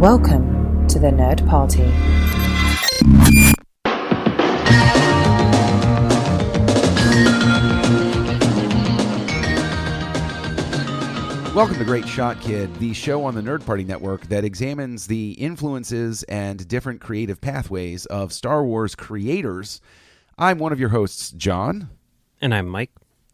Welcome to the Nerd Party. Welcome to Great Shot Kid, the show on the Nerd Party Network that examines the influences and different creative pathways of Star Wars creators. I'm one of your hosts, John. And I'm Mike.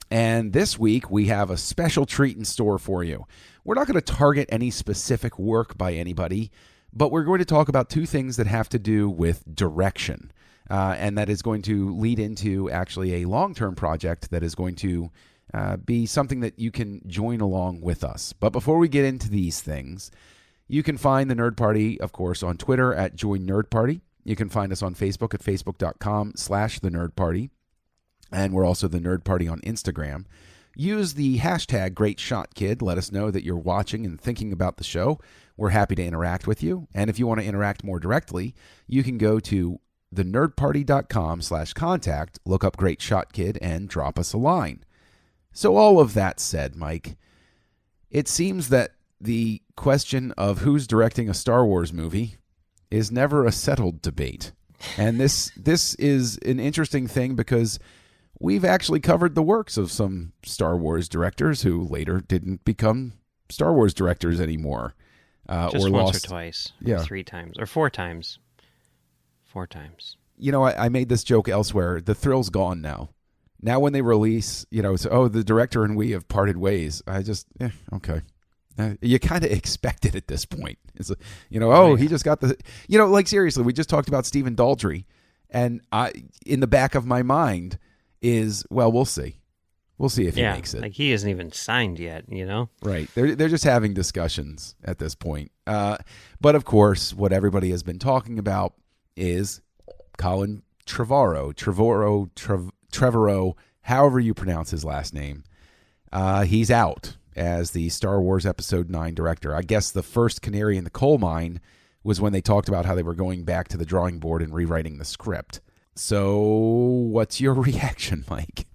And this week, we have a special treat in store for you. We're not going to target any specific work by anybody, but we're going to talk about two things that have to do with direction. And that is going to lead into actually a long-term project that is going to be something that you can join along with us. But before we get into these things, you can find the Nerd Party, of course, on Twitter at Join Nerd Party. You can find us on Facebook at facebook.com/The Nerd Party. And we're also the Nerd Party on Instagram. Use the hashtag GreatShotKid. Let us know that you're watching and thinking about the show. We're happy to interact with you. And if you want to interact more directly, you can go to thenerdparty.com/contact, look up Great Shot Kid, and drop us a line. So all of that said, Mike, it seems that the question of who's directing a Star Wars movie is never a settled debate. And this is an interesting thing because we've actually covered the works of some Star Wars directors who later didn't become Star Wars directors anymore. Just or once lost, or twice, yeah. 3 times, or 4 times. 4 times. You know, I made this joke elsewhere. The thrill's gone now. Now when they release, the director and we have parted ways. I just, okay. You kind of expect it at this point. It's, he just got the, seriously, we just talked about Stephen Daldry. And in the back of my mind is, well, we'll see. We'll see if he makes it. Like he isn't even signed yet, Right. They're just having discussions at this point. But of course, what everybody has been talking about is Colin Trevorrow, however you pronounce his last name. He's out as the Star Wars Episode 9 director. I guess the first canary in the coal mine was when they talked about how they were going back to the drawing board and rewriting the script. So what's your reaction, Mike?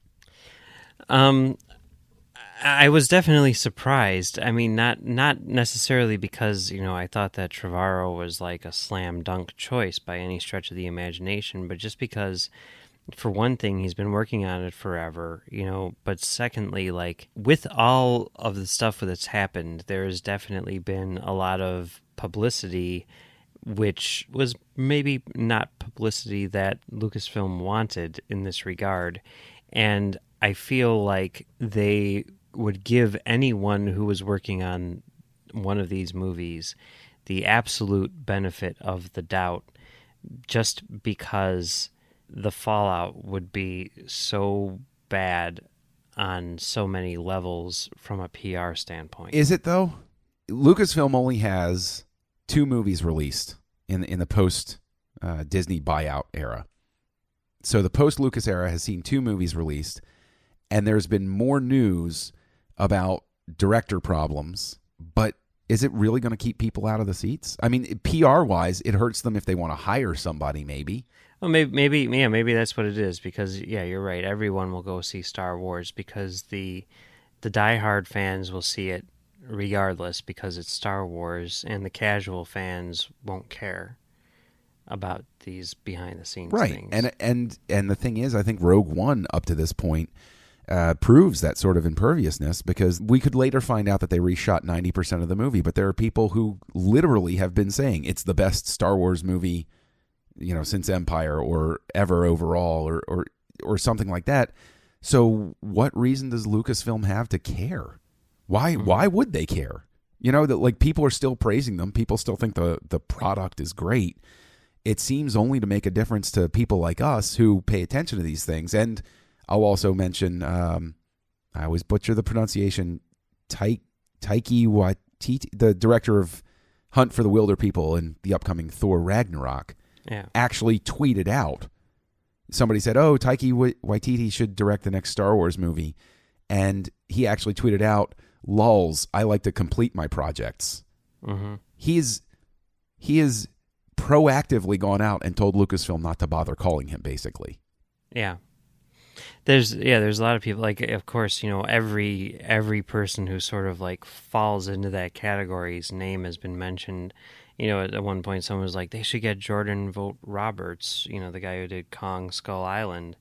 I was definitely surprised. I mean, not necessarily because, I thought that Trevorrow was like a slam dunk choice by any stretch of the imagination, but just because, for one thing, he's been working on it forever, but secondly, like with all of the stuff that's happened, there's definitely been a lot of publicity, which was maybe not publicity that Lucasfilm wanted in this regard. And I feel like they would give anyone who was working on one of these movies the absolute benefit of the doubt, just because the fallout would be so bad on so many levels from a PR standpoint. Is it, though? Lucasfilm only has 2 movies released in the post-Disney buyout era. So the post-Lucas era has seen 2 movies released, and there's been more news about director problems, but is it really going to keep people out of the seats? I mean, PR-wise, it hurts them if they want to hire somebody, maybe. Well, maybe that's what it is, because, you're right. Everyone will go see Star Wars because the diehard fans will see it regardless because it's Star Wars, and the casual fans won't care about these behind-the-scenes things. Right, and the thing is, I think Rogue One, up to this point, proves that sort of imperviousness, because we could later find out that they reshot 90% of the movie, but there are people who literally have been saying it's the best Star Wars movie, since Empire or ever overall or something like that. So what reason does Lucasfilm have to care? Why would they care? That like people are still praising them. People still think the product is great. It seems only to make a difference to people like us who pay attention to these things. And I'll also mention, I always butcher the pronunciation, Taiki Waititi, the director of Hunt for the Wilder People and the upcoming Thor Ragnarok, actually tweeted out. Somebody said, Taiki Waititi should direct the next Star Wars movie. And he actually tweeted out, "Lols, I like to complete my projects." Mm-hmm. He is proactively gone out and told Lucasfilm not to bother calling him, basically. Yeah. There's a lot of people, like, of course, every person who sort of like falls into that category's name has been mentioned at one point someone was like, they should get Jordan Vogt Roberts, the guy who did Kong Skull Island.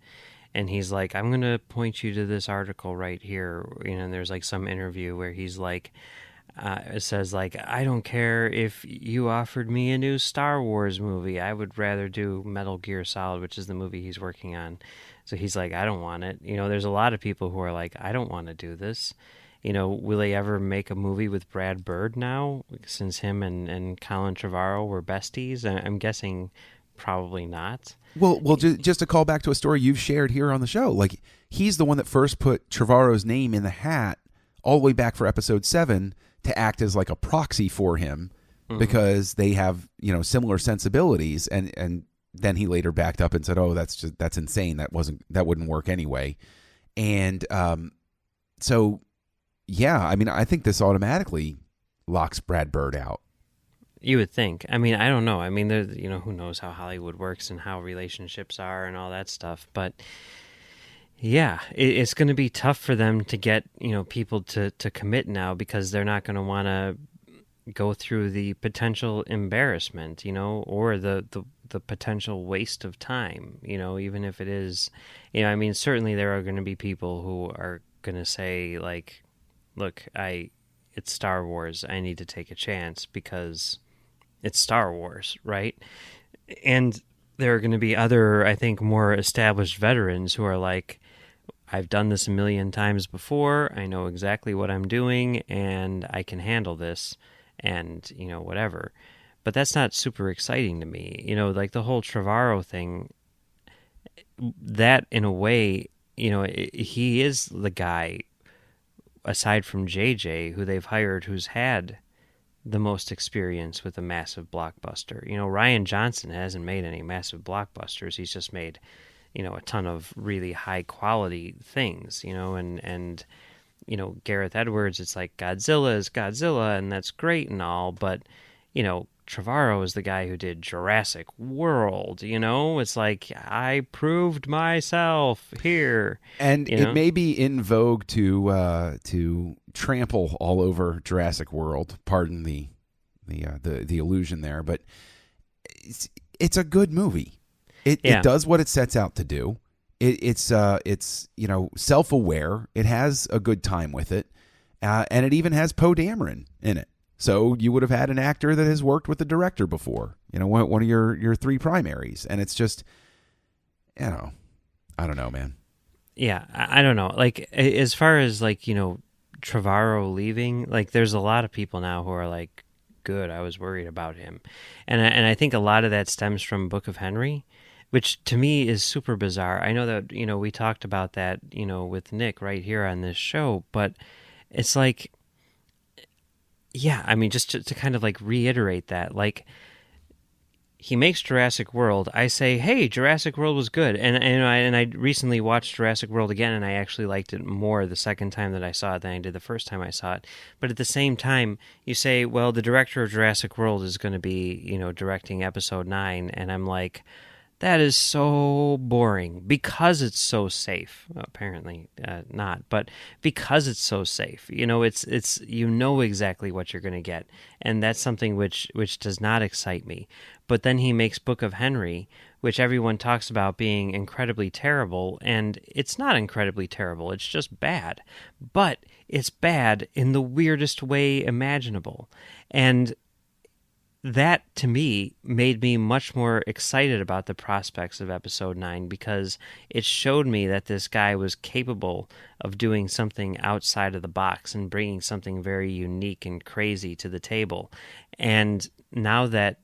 And he's like, I'm going to point you to this article right here. And there's like some interview where he's like, it says like, I don't care if you offered me a new Star Wars movie. I would rather do Metal Gear Solid, which is the movie he's working on. So he's like, I don't want it. There's a lot of people who are like, I don't want to do this. Will they ever make a movie with Brad Bird now, since him and Colin Trevorrow were besties? I'm guessing probably not. Well, just to call back to a story you've shared here on the show, like he's the one that first put Trevorrow's name in the hat all the way back for episode 7 to act as like a proxy for him because they have, similar sensibilities. And then he later backed up and said, oh, that's insane. That wouldn't work anyway. And so, yeah, I mean, I think this automatically locks Brad Bird out. You would think. I mean, I don't know. I mean, who knows how Hollywood works and how relationships are and all that stuff. But yeah, it's going to be tough for them to get, people to commit now, because they're not going to want to go through the potential embarrassment, or the potential waste of time, even if it is, I mean, certainly there are going to be people who are going to say like, look, it's Star Wars. I need to take a chance because it's Star Wars, right? And there are going to be other, I think, more established veterans who are like, I've done this a million times before. I know exactly what I'm doing, and I can handle this, and, whatever. But that's not super exciting to me. Like the whole Trevorrow thing, that in a way, he is the guy, aside from JJ, who they've hired, who's had the most experience with a massive blockbuster. Rian Johnson hasn't made any massive blockbusters. He's just made, a ton of really high quality things, and Gareth Edwards, it's like Godzilla is Godzilla, and that's great and all, but, Trevorrow is the guy who did Jurassic World, it's like, I proved myself here. And it may be in vogue to trample all over Jurassic World. Pardon the illusion there, but it's a good movie. It does what it sets out to do. It's self-aware. It has a good time with it, and it even has Poe Dameron in it. So you would have had an actor that has worked with the director before, one of your three primaries. And it's just, I don't know, man. Yeah, I don't know. Like, as far as, like, Trevorrow leaving, like, there's a lot of people now who are like, good, I was worried about him. And I think a lot of that stems from Book of Henry, which to me is super bizarre. I know that, we talked about that, with Nick right here on this show, but it's like, yeah, I mean, just to kind of like reiterate that, like, he makes Jurassic World. I say, hey, Jurassic World was good, and I recently watched Jurassic World again, and I actually liked it more the second time that I saw it than I did the first time I saw it. But at the same time, you say, well, the director of Jurassic World is going to be, directing Episode 9, and I'm like, that is so boring because it's so safe. Well, apparently not, but because it's so safe, it's exactly what you're going to get, and that's something which does not excite me. But then he makes Book of Henry, which everyone talks about being incredibly terrible, and it's not incredibly terrible. It's just bad, but it's bad in the weirdest way imaginable, and that, to me, made me much more excited about the prospects of Episode 9, because it showed me that this guy was capable of doing something outside of the box and bringing something very unique and crazy to the table. And now that,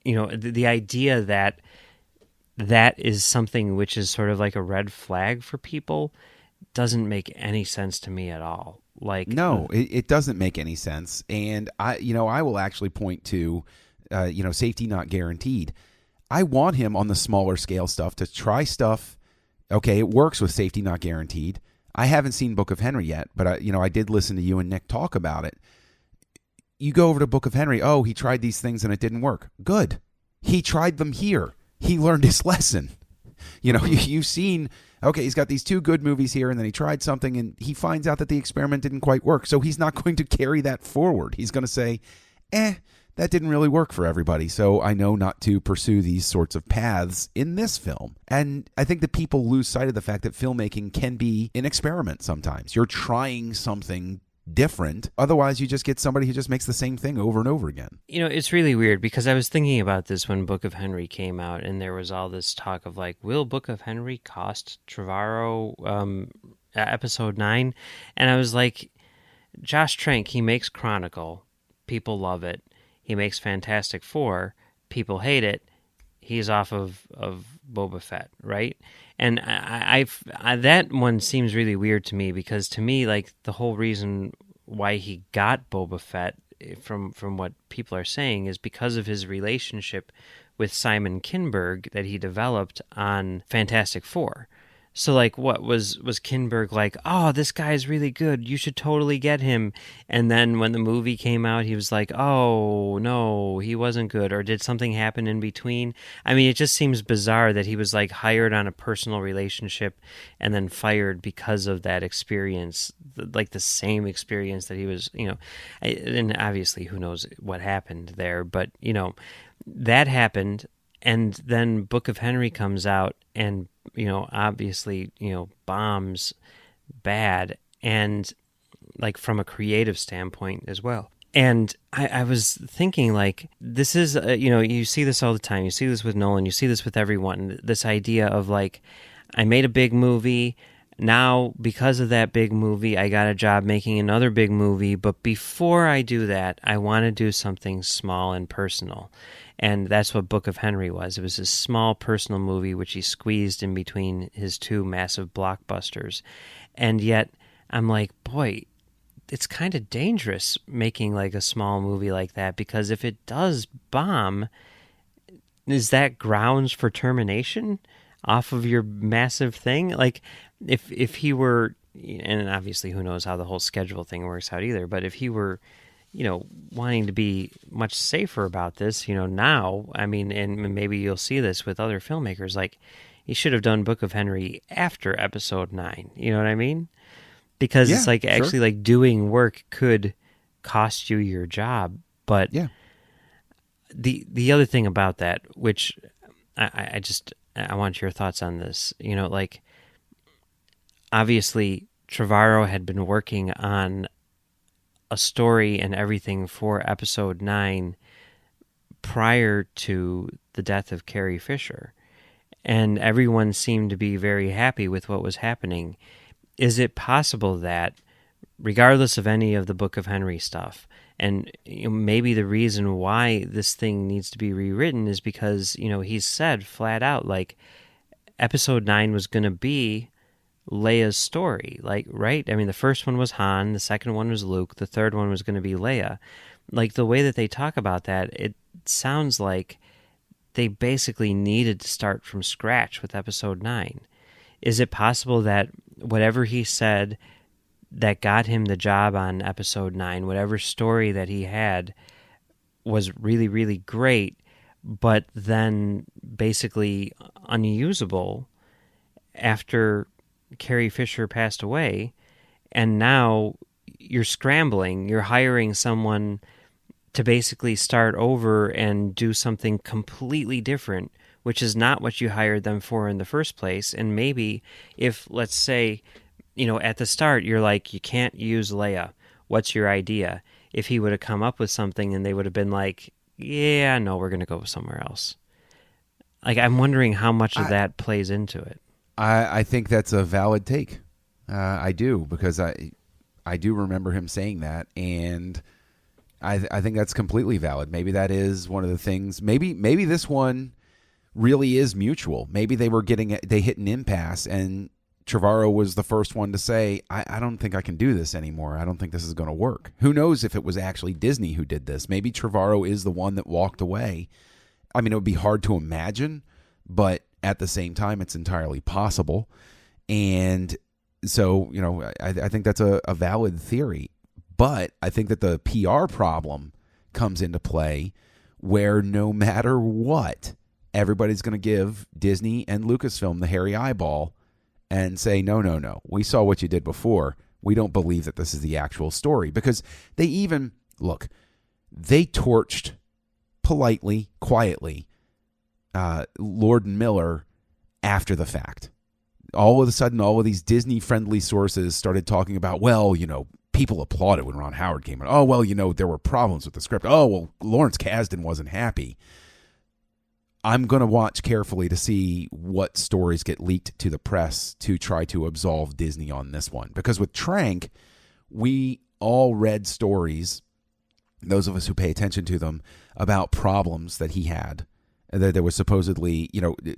the idea that that is something which is sort of like a red flag for people doesn't make any sense to me at all. Like, no, it doesn't make any sense. And I will actually point to, safety not guaranteed. I want him on the smaller scale stuff to try stuff. Okay, it works with safety not guaranteed. I haven't seen Book of Henry yet, but I did listen to you and Nick talk about it. You go over to Book of Henry. Oh, he tried these things and it didn't work. Good. He tried them here. He learned his lesson. You've seen, okay, he's got these two good movies here, and then he tried something, and he finds out that the experiment didn't quite work. So he's not going to carry that forward. He's going to say, that didn't really work for everybody. So I know not to pursue these sorts of paths in this film. And I think that people lose sight of the fact that filmmaking can be an experiment sometimes. You're trying something different. Otherwise, you just get somebody who just makes the same thing over and over again. You know, it's really weird because I was thinking about this when Book of Henry came out, and there was all this talk of like, will Book of Henry cost Trevorrow episode 9? And I was like, Josh Trank, he makes Chronicle. People love it. He makes Fantastic Four. People hate it. He's off of Boba Fett, right? And I that one seems really weird to me because to me, like, the whole reason why he got Boba Fett, from what people are saying, is because of his relationship with Simon Kinberg that he developed on Fantastic Four. So, like, what was Kinberg like, oh, this guy's really good, you should totally get him. And then when the movie came out, he was like, oh, no, he wasn't good. Or did something happen in between? I mean, it just seems bizarre that he was, like, hired on a personal relationship and then fired because of that experience, like the same experience that he was, you know. And obviously, who knows what happened there. But, you know, that happened. And then Book of Henry comes out and, you know, obviously, you know, bombs bad, and like from a creative standpoint as well. And I was thinking, like, this is, you know, you see this all the time. You see this with Nolan. You see this with everyone. This idea of, like, I made a big movie. Now, because of that big movie, I got a job making another big movie. But before I do that, I want to do something small and personal. And that's what Book of Henry was. It was a small personal movie which he squeezed in between his two massive blockbusters. And yet, I'm like, boy, it's kind of dangerous making like a small movie like that, because if it does bomb, is that grounds for termination off of your massive thing? Like, if he were, and obviously who knows how the whole schedule thing works out either, but if he were, you know, wanting to be much safer about this, you know, now, I mean, and maybe you'll see this with other filmmakers, like, he should have done Book of Henry after episode 9, you know what I mean? Because it's like, actually, like, doing work could cost you your job. But the other thing about that, which I want your thoughts on this, you know, like, obviously Trevorrow had been working on a story and everything for episode 9 prior to the death of Carrie Fisher, and everyone seemed to be very happy with what was happening. Is it possible that, regardless of any of the Book of Henry stuff, and, you know, maybe the reason why this thing needs to be rewritten is because, you know, he's said flat out, like, episode 9 was going to be Leia's story, like, right? I mean, the first one was Han, the second one was Luke, the third one was going to be Leia. Like, the way that they talk about that, it sounds like they basically needed to start from scratch with episode 9. Is it possible that whatever he said that got him the job on episode 9, whatever story that he had, was really, really great, but then basically unusable after Carrie Fisher passed away, and now you're scrambling, you're hiring someone to basically start over and do something completely different, which is not what you hired them for in the first place. And maybe if, let's say, you know, at the start, you're like, you can't use Leia, what's your idea? If he would have come up with something and they would have been like, yeah, no, we're going to go somewhere else. Like, I'm wondering how much of that plays into it. I think that's a valid take. I do, because I do remember him saying that, and I think that's completely valid. Maybe that is one of the things. Maybe this one really is mutual. Maybe they hit an impasse, and Trevorrow was the first one to say, I don't think I can do this anymore. I don't think this is going to work. Who knows if it was actually Disney who did this? Maybe Trevorrow is the one that walked away. I mean, it would be hard to imagine, but at the same time, it's entirely possible. And so, you know, I think that's a valid theory. But I think that the PR problem comes into play, where no matter what, everybody's going to give Disney and Lucasfilm the hairy eyeball and say, no, we saw what you did before. We don't believe that this is the actual story. Because they torched politely, quietly, Lord and Miller after the fact. All of a sudden, all of these Disney-friendly sources started talking about, well, people applauded when Ron Howard came in. Oh, well, there were problems with the script. Oh, well, Lawrence Kasdan wasn't happy. I'm going to watch carefully to see what stories get leaked to the press to try to absolve Disney on this one. Because with Trank, we all read stories, those of us who pay attention to them, about problems that he had. That there was supposedly,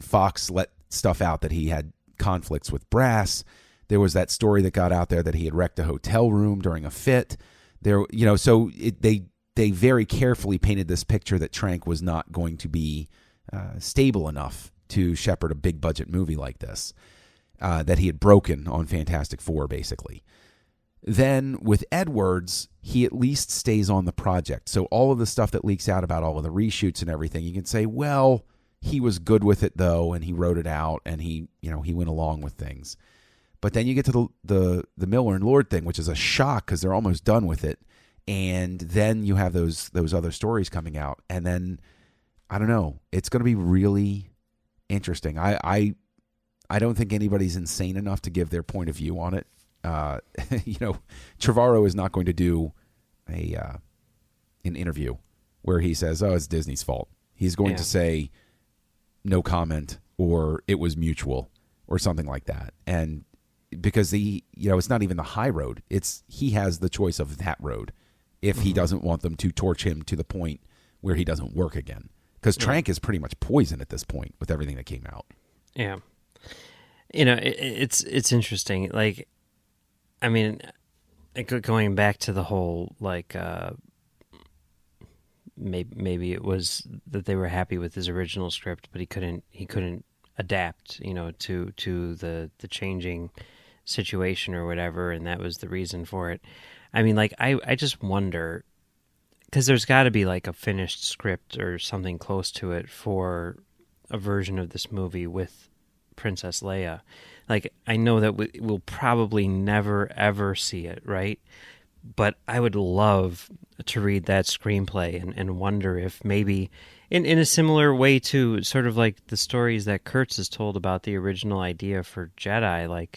Fox let stuff out that he had conflicts with brass. There was that story that got out there that he had wrecked a hotel room during a fit. They very carefully painted this picture that Trank was not going to be stable enough to shepherd a big budget movie like this, that he had broken on Fantastic Four, basically. Then with Edwards, he at least stays on the project. So all of the stuff that leaks out about all of the reshoots and everything, you can say, well, he was good with it though, and he wrote it out, and he went along with things. But then you get to the Miller and Lord thing, which is a shock because they're almost done with it, and then you have those other stories coming out, and then I don't know, it's going to be really interesting. I don't think anybody's insane enough to give their point of view on it. Trevorrow is not going to do an interview where he says, "Oh, it's Disney's fault." He's going to say, "No comment," or "It was mutual," or something like that. And because it's not even the high road; he has the choice of that road if he doesn't want them to torch him to the point where he doesn't work again. Because Trank is pretty much poison at this point with everything that came out. Yeah, it's interesting. Like, I mean, going back to the whole maybe it was that they were happy with his original script, but he couldn't adapt, to the changing situation or whatever, and that was the reason for it. I mean, I just wonder, because there's got to be a finished script or something close to it for a version of this movie with Princess Leia. I know that we'll probably never, ever see it, right? But I would love to read that screenplay and wonder if maybe, in a similar way to sort of like the stories that Kurtz has told about the original idea for Jedi,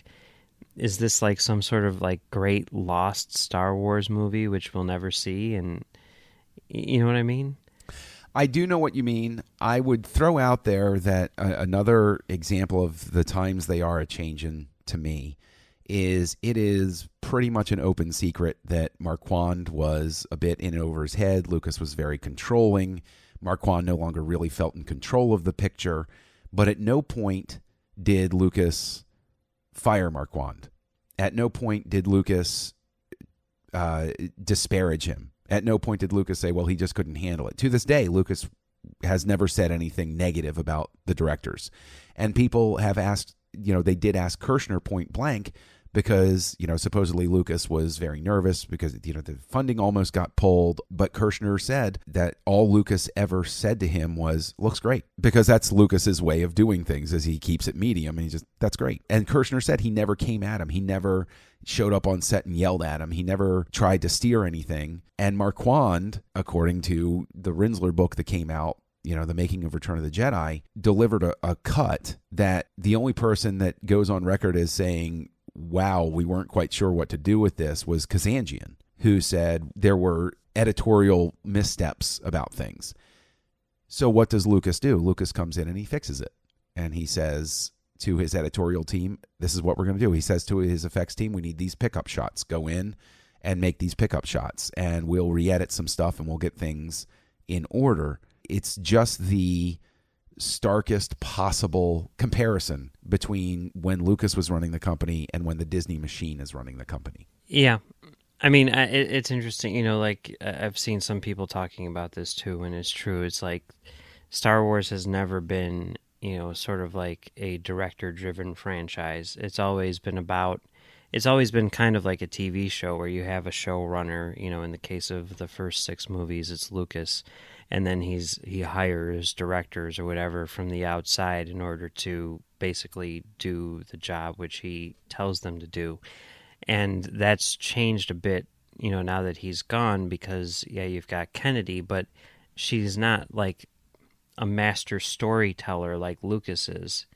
is this some sort of great lost Star Wars movie which we'll never see? And you know what I mean? I do know what you mean. I would throw out there that another example of the times they are a-changin' to me is it is pretty much an open secret that Marquand was a bit in over his head. Lucas was very controlling. Marquand no longer really felt in control of the picture. But at no point did Lucas fire Marquand. At no point did Lucas disparage him. At no point did Lucas say, well, he just couldn't handle it. To this day, Lucas has never said anything negative about the directors. And people have asked, they did ask Kirshner point blank because, supposedly Lucas was very nervous because, the funding almost got pulled. But Kirshner said that all Lucas ever said to him was, looks great. Because that's Lucas's way of doing things, is he keeps it medium and that's great. And Kirshner said he never came at him. He never showed up on set and yelled at him. He never tried to steer anything. And Marquand, according to the Rinsler book that came out, The Making of Return of the Jedi, delivered a cut that the only person that goes on record as saying, wow, we weren't quite sure what to do with this, was Kazanjian, who said there were editorial missteps about things. So what does Lucas do? Lucas comes in and he fixes it. And he says to his editorial team, this is what we're going to do. He says to his effects team, we need these pickup shots. Go in and make these pickup shots, and we'll re-edit some stuff and we'll get things in order. It's just the starkest possible comparison between when Lucas was running the company and when the Disney machine is running the company. Yeah. I mean, it's interesting, I've seen some people talking about this too, and it's true. It's Star Wars has never been, sort of like a director-driven franchise. It's always been kind of like a TV show where you have a showrunner. In the case of the first 6 movies, it's Lucas, and then he hires directors or whatever from the outside in order to basically do the job which he tells them to do. And that's changed a bit, now that he's gone, because you've got Kennedy, but she's not like a master storyteller like Lucas is,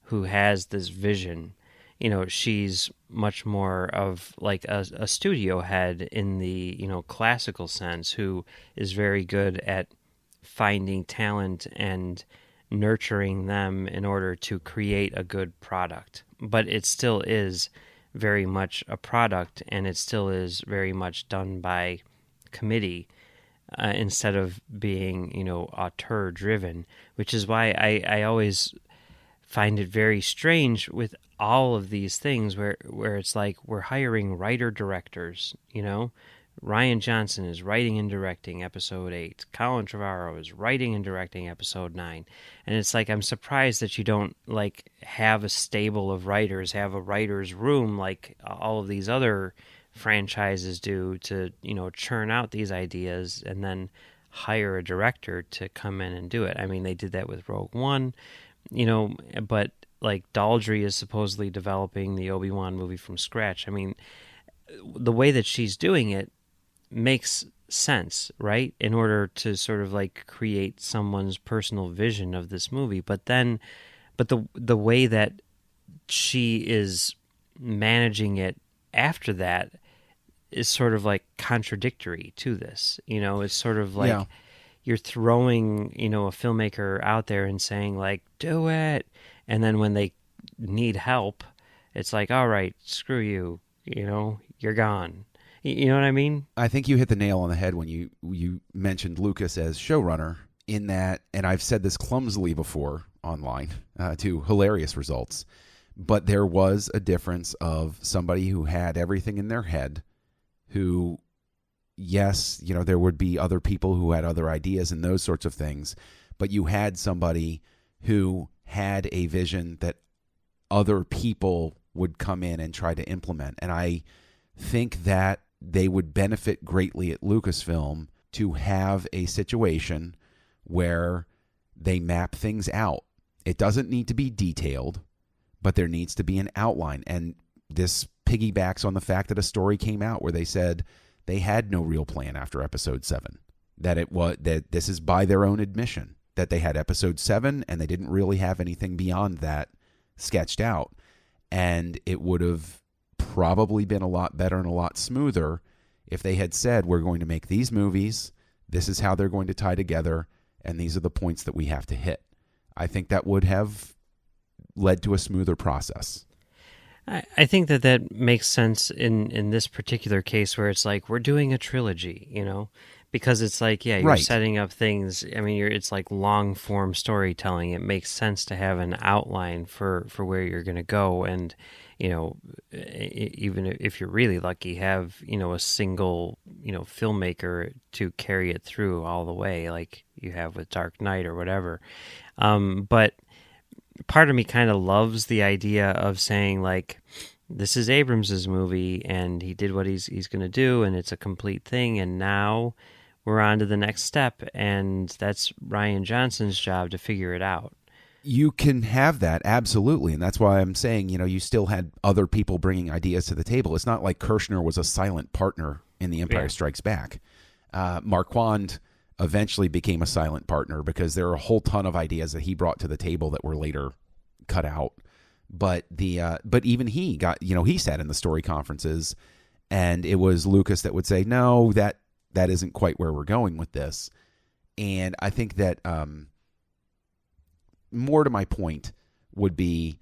who has this vision. She's much more of like a studio head in the, classical sense, who is very good at finding talent and nurturing them in order to create a good product. But it still is very much a product, and it still is very much done by committee, instead of being, auteur driven, which is why I always find it very strange with all of these things where it's like we're hiring writer directors. Rian Johnson is writing and directing episode 8. Colin Trevorrow is writing and directing episode 9. And it's like, I'm surprised that you don't like have a stable of writers, have a writer's room like all of these other franchises do, to, churn out these ideas and then hire a director to come in and do it. I mean, they did that with Rogue One, but like Daldry is supposedly developing the Obi-Wan movie from scratch. I mean, the way that she's doing it makes sense, right? In order to sort of like create someone's personal vision of this movie. But the way that she is managing it after that is sort of like contradictory to this. It's sort of like you're throwing, a filmmaker out there and saying like, do it. And then when they need help, it's like, all right, screw you, you're gone. You know what I mean? I think you hit the nail on the head when you mentioned Lucas as showrunner, in that, and I've said this clumsily before online, to hilarious results, but there was a difference of somebody who had everything in their head, who, yes, there would be other people who had other ideas and those sorts of things, but you had somebody who had a vision that other people would come in and try to implement. And I think that they would benefit greatly at Lucasfilm to have a situation where they map things out. It doesn't need to be detailed, but there needs to be an outline. And this piggybacks on the fact that a story came out where they said they had no real plan after episode 7. That this is by their own admission, that they had episode 7 and they didn't really have anything beyond that sketched out. And it would have probably been a lot better and a lot smoother if they had said, we're going to make these movies, this is how they're going to tie together, and these are the points that we have to hit. I think that would have led to a smoother process. I think that makes sense in this particular case, where it's like we're doing a trilogy, because it's like, you're right. setting up things. I mean, it's like long form storytelling. It makes sense to have an outline for where you're going to go, and even if you're really lucky, have a single filmmaker to carry it through all the way, like you have with Dark Knight or whatever. But part of me kind of loves the idea of saying like, this is Abrams's movie and he did what he's going to do, and it's a complete thing, and now we're on to the next step, and that's Rian Johnson's job to figure it out. You can have that, absolutely, and that's why I'm saying, you still had other people bringing ideas to the table. It's not like Kirshner was a silent partner in The Empire Strikes Back. Marquand eventually became a silent partner because there are a whole ton of ideas that he brought to the table that were later cut out. But even he got, he sat in the story conferences, and it was Lucas that would say, no, that isn't quite where we're going with this. And I think that more to my point would be,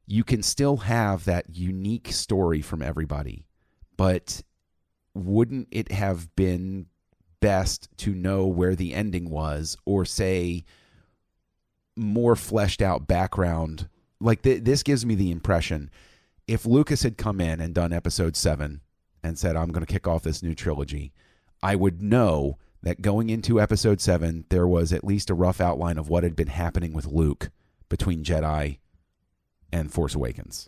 you can still have that unique story from everybody, but wouldn't it have been best to know where the ending was, or say more fleshed out background? Like this gives me the impression, if Lucas had come in and done episode 7 and said, I'm going to kick off this new trilogy, I would know that going into episode 7, there was at least a rough outline of what had been happening with Luke between Jedi and Force Awakens.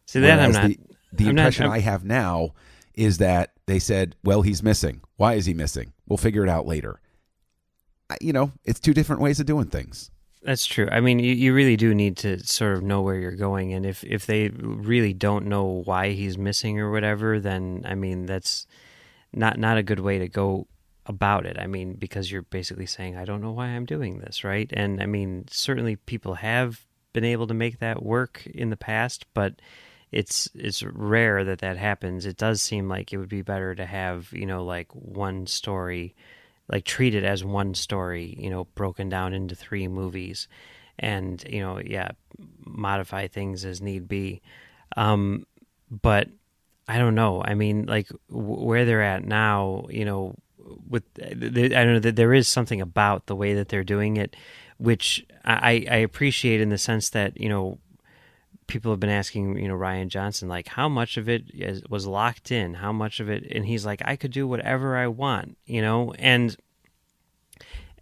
See, that I'm not. The impression I have now is that they said, well, he's missing. Why is he missing? We'll figure it out later. It's two different ways of doing things. That's true. I mean, you really do need to sort of know where you're going, and if they really don't know why he's missing or whatever, then I mean that's not a good way to go about it. I mean, because you're basically saying, I don't know why I'm doing this, right? And I mean, certainly people have been able to make that work in the past, but it's rare that happens. It does seem like it would be better to have, like one story, like treat it as one story, broken down into 3 movies, and modify things as need be. But I don't know. I mean, like where they're at now, with I don't know that there is something about the way that they're doing it, which I appreciate in the sense that people have been asking Rian Johnson, like, how much of it was locked in, how much of it, and he's like, I could do whatever I want, and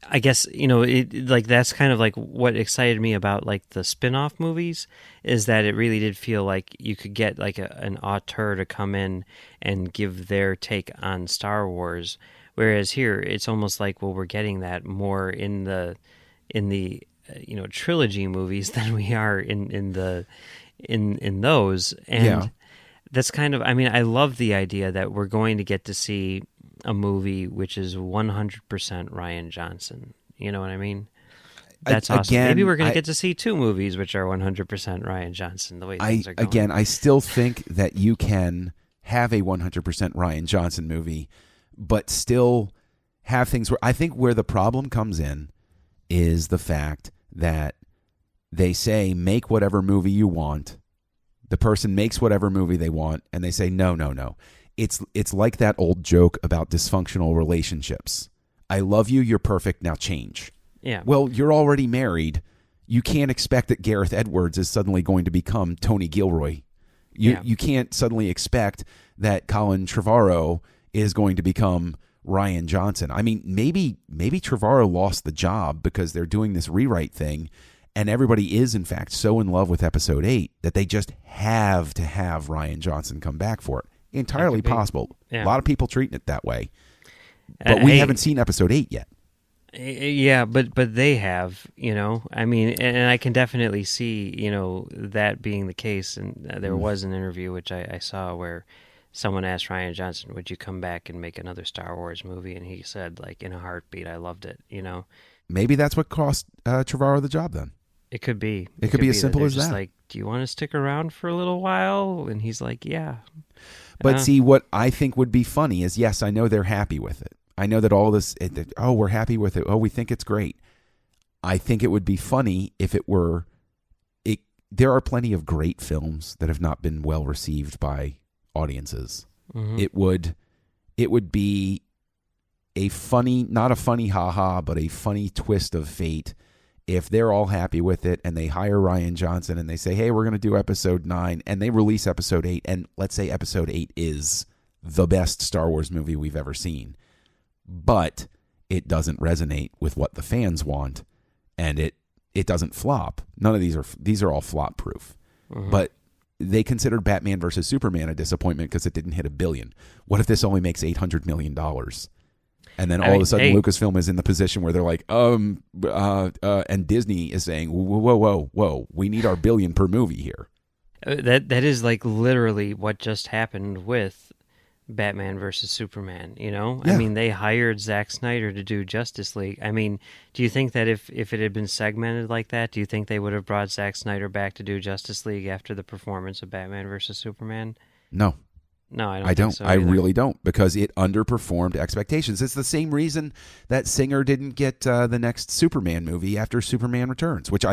I guess like that's kind of like what excited me about like the spin-off movies, is that it really did feel like you could get like an auteur to come in and give their take on Star Wars. Whereas here, it's almost like, well, we're getting that more in the trilogy movies than we are in those, and that's kind of. I mean, I love the idea that we're going to get to see a movie which is 100% Rian Johnson. You know what I mean? That's awesome. Maybe we're going to get to see 2 movies which are 100% Rian Johnson. The way things are going. Again, I still think that you can have a 100% Rian Johnson movie, but still have things where I think where the problem comes in is the fact that they say, make whatever movie you want. The person makes whatever movie they want, and they say, no. It's like that old joke about dysfunctional relationships. I love you, you're perfect, now change. Yeah. Well, you're already married. You can't expect that Gareth Edwards is suddenly going to become Tony Gilroy. You can't suddenly expect that Colin Trevorrow is going to become Rian Johnson. I mean, maybe Trevorrow lost the job because they're doing this rewrite thing, and everybody is, in fact, so in love with Episode 8 that they just have to have Rian Johnson come back for it. Entirely possible. Yeah. A lot of people treating it that way. But we haven't seen Episode 8 yet. Yeah, but they have, I mean, and I can definitely see, that being the case. And there was an interview which I saw where someone asked Rian Johnson, would you come back and make another Star Wars movie? And he said, like, in a heartbeat, I loved it, Maybe that's what cost Trevorrow the job then. It could be. It could be as simple as that. Like, do you want to stick around for a little while? And he's like, yeah. But see, what I think would be funny is, yes, I know they're happy with it. I know that all this, we're happy with it. Oh, we think it's great. I think it would be funny if it were, there are plenty of great films that have not been well received by audiences. Mm-hmm. It would be a funny, not a funny ha-ha, but a funny twist of fate if they're all happy with it and they hire Rian Johnson and they say, hey, we're going to do Episode 9, and they release Episode 8, and let's say Episode 8 is the best Star Wars movie we've ever seen, but it doesn't resonate with what the fans want, and it doesn't flop. None of these are all flop proof. Mm-hmm. But they considered Batman versus Superman a disappointment because it didn't hit $1 billion. What if this only makes $800 million? And then all of a sudden, Lucasfilm is in the position where they're like, and Disney is saying, whoa, we need our $1 billion per movie here. That is like literally what just happened with Batman versus Superman. Yeah. I mean, they hired Zack Snyder to do Justice League. I mean, do you think that if it had been segmented like that, do you think they would have brought Zack Snyder back to do Justice League after the performance of Batman versus Superman? No. No, I don't. I don't. Think so I really don't, because it underperformed expectations. It's the same reason that Singer didn't get the next Superman movie after Superman Returns, which I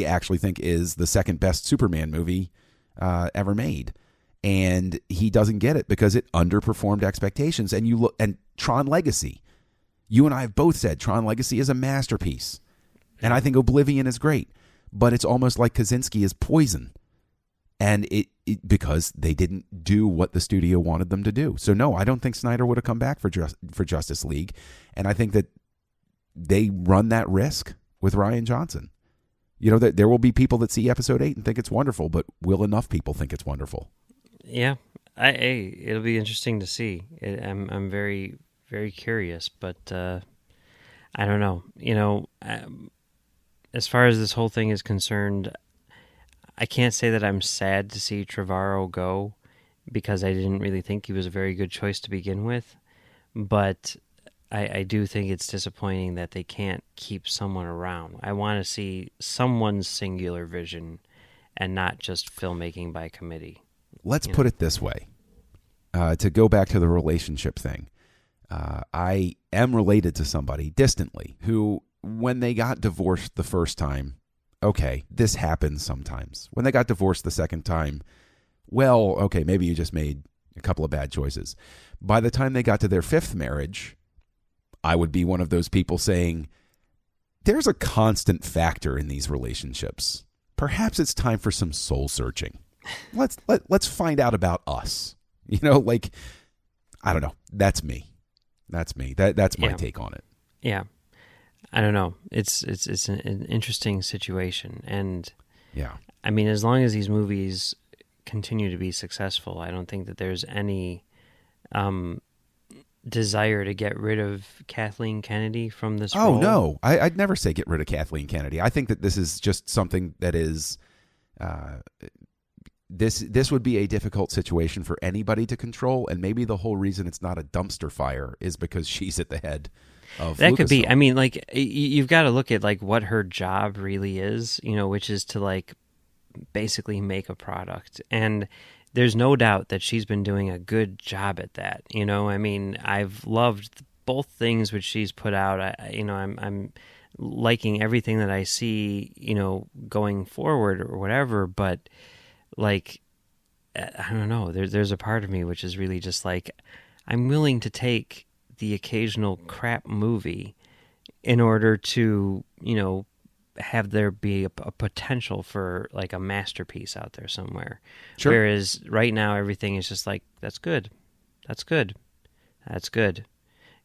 actually think is the second best Superman movie ever made, and he doesn't get it because it underperformed expectations. And you look, and Tron Legacy, you and I have both said Tron Legacy is a masterpiece, and I think Oblivion is great, but it's almost like Kaczynski is poison. And it because they didn't do what the studio wanted them to do. So no, I don't think Snyder would have come back for Justice League, and I think that they run that risk with Rian Johnson. That there will be people that see Episode 8 and think it's wonderful, but will enough people think it's wonderful? Yeah, it'll be interesting to see. I'm very, very curious, but I don't know. As far as this whole thing is concerned, I can't say that I'm sad to see Trevorrow go, because I didn't really think he was a very good choice to begin with. but I do think it's disappointing that they can't keep someone around. I want to see someone's singular vision and not just filmmaking by committee. Let's put it this way. To go back to the relationship thing, I am related to somebody distantly who, when they got divorced the first time, okay, this happens sometimes. When they got divorced the second time, well, okay, maybe you just made a couple of bad choices. By the time they got to their fifth marriage, I would be one of those people saying, there's a constant factor in these relationships. Perhaps it's time for some soul searching. Let's find out about us. You know, like, I don't know. That's me. That's my take on it. Yeah. I don't know. It's an interesting situation. And yeah, I mean, as long as these movies continue to be successful, I don't think that there's any desire to get rid of Kathleen Kennedy from this role. Oh, no. I'd never say get rid of Kathleen Kennedy. I think that this is just something that is... This would be a difficult situation for anybody to control, and maybe the whole reason it's not a dumpster fire is because she's at the head of that could be. Lucasfilm. I mean, like, you've got to look at like what her job really is, you know, which is to like basically make a product. And there's no doubt that she's been doing a good job at that. You know, I mean, I've loved both things which she's put out. I'm liking everything that I see, you know, going forward or whatever. But like, I don't know. There's a part of me which is really just like, I'm willing to take the occasional crap movie in order to, you know, have there be a potential for like a masterpiece out there somewhere. Sure. Whereas right now everything is just like, that's good. That's good. That's good.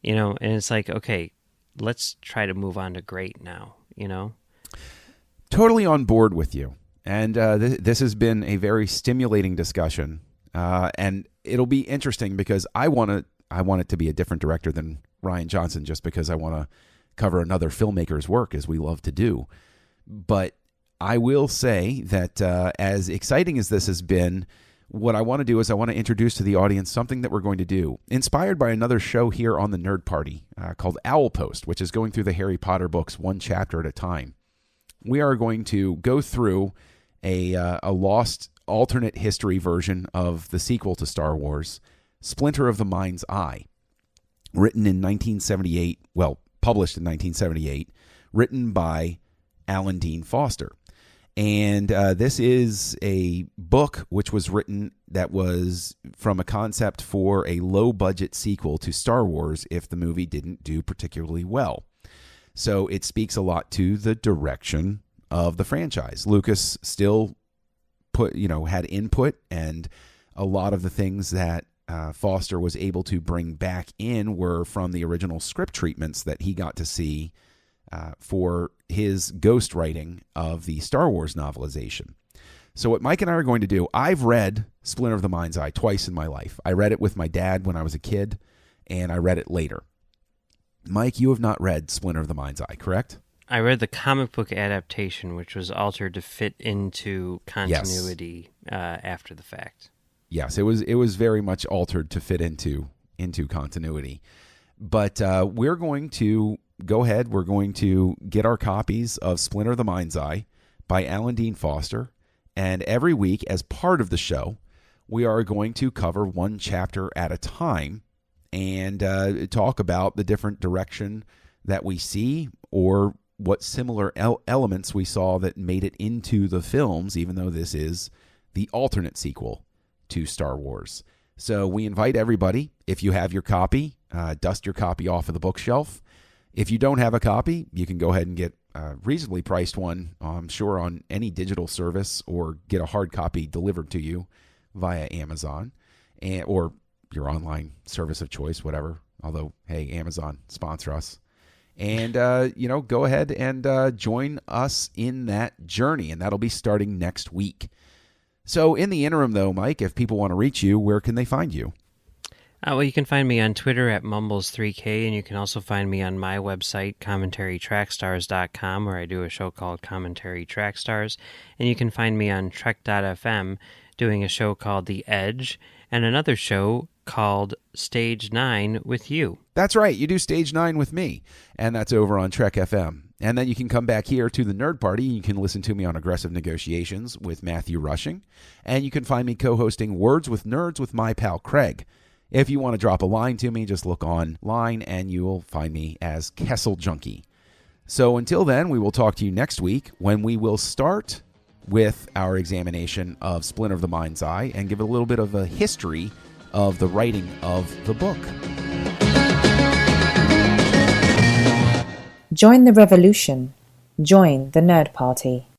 You know, and it's like, okay, let's try to move on to great now, you know? Totally on board with you. And this has been a very stimulating discussion. And it'll be interesting because I want it to be a different director than Rian Johnson, just because I want to cover another filmmaker's work, as we love to do. But I will say that as exciting as this has been, what I want to do is I want to introduce to the audience something that we're going to do, inspired by another show here on the Nerd Party called Owl Post, which is going through the Harry Potter books one chapter at a time. We are going to go through a lost alternate history version of the sequel to Star Wars, Splinter of the Mind's Eye, written in 1978, well, published in 1978, written by Alan Dean Foster. And this is a book which was written that was from a concept for a low-budget sequel to Star Wars if the movie didn't do particularly well. So it speaks a lot to the direction of the franchise. Lucas still had input, and a lot of the things that Foster was able to bring back in were from the original script treatments that he got to see for his ghostwriting of the Star Wars novelization. So what Mike and I are going to do, I've read Splinter of the Mind's Eye twice in my life. I read it with my dad when I was a kid, and I read it later. Mike, you have not read Splinter of the Mind's Eye, correct? I read the comic book adaptation, which was altered to fit into continuity after the fact. Yes, it was very much altered to fit into continuity. But we're going to go ahead. We're going to get our copies of Splinter of the Mind's Eye by Alan Dean Foster. And every week, as part of the show, we are going to cover one chapter at a time and talk about the different direction that we see, or what similar elements we saw that made it into the films, even though this is the alternate sequel to Star Wars. So we invite everybody, if you have your copy, dust your copy off of the bookshelf. If you don't have a copy, you can go ahead and get a reasonably priced one, I'm sure, on any digital service, or get a hard copy delivered to you via Amazon or your online service of choice, whatever. Although, hey, Amazon, sponsor us. And, go ahead and join us in that journey, and that'll be starting next week. So in the interim, though, Mike, if people want to reach you, where can they find you? Well, you can find me on Twitter at Mumbles3K, and you can also find me on my website, commentarytrackstars.com, where I do a show called Commentary Trackstars. And you can find me on Trek.fm doing a show called The Edge. and another show called Stage 9 with you. That's right. You do Stage 9 with me, and that's over on Trek FM. And then you can come back here to the Nerd Party. You can listen to me on Aggressive Negotiations with Matthew Rushing, and you can find me co-hosting Words with Nerds with my pal Craig. If you want to drop a line to me, just look online, and you will find me as Kessel Junkie. So until then, we will talk to you next week when we will start with our examination of Splinter of the Mind's Eye and give a little bit of a history of the writing of the book. Join the revolution. Join the Nerd Party.